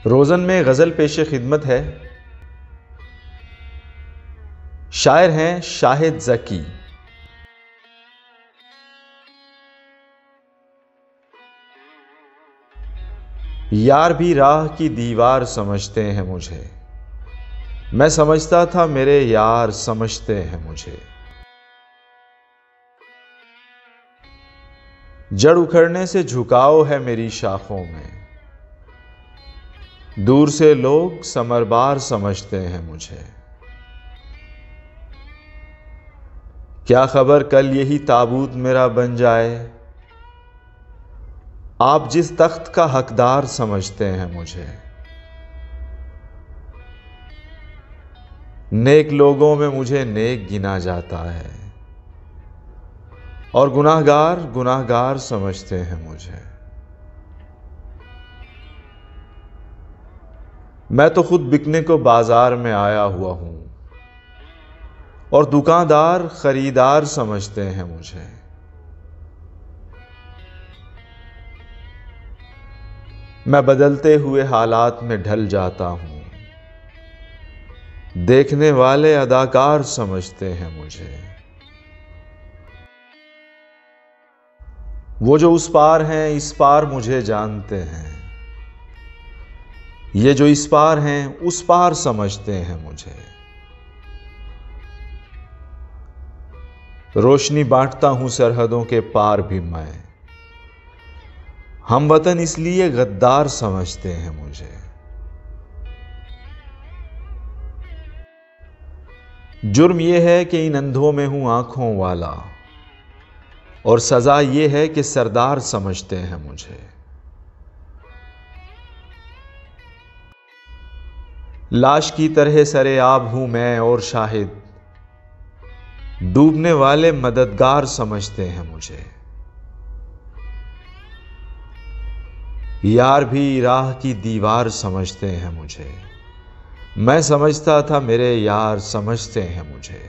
रोज़न में गज़ल पेशे खिदमत है। शायर हैं शाहिद ज़की। यार भी राह की दीवार समझते हैं मुझे, मैं समझता था मेरे यार समझते हैं मुझे। जड़ उखड़ने से झुकाव है मेरी शाखों में, दूर से लोग समरबार समझते हैं मुझे। क्या खबर कल यही ताबूत मेरा बन जाए, आप जिस तख्त का हकदार समझते हैं मुझे। नेक लोगों में मुझे नेक गिना जाता है और गुनाहगार गुनाहगार समझते हैं मुझे। मैं तो खुद बिकने को बाजार में आया हुआ हूं और दुकानदार खरीदार समझते हैं मुझे। मैं बदलते हुए हालात में ढल जाता हूं, देखने वाले अदाकार समझते हैं मुझे। वो जो उस पार हैं इस पार मुझे जानते हैं, ये जो इस पार हैं उस पार समझते हैं मुझे। रोशनी बांटता हूं सरहदों के पार भी मैं, हम वतन इसलिए गद्दार समझते हैं मुझे। जुर्म यह है कि इन अंधों में हूं आंखों वाला, और सजा यह है कि सरदार समझते हैं मुझे। लाश की तरह सरेआब हूं मैं और शाहिद, डूबने वाले मददगार समझते हैं मुझे। यार भी राह की दीवार समझते हैं मुझे, मैं समझता था मेरे यार समझते हैं मुझे।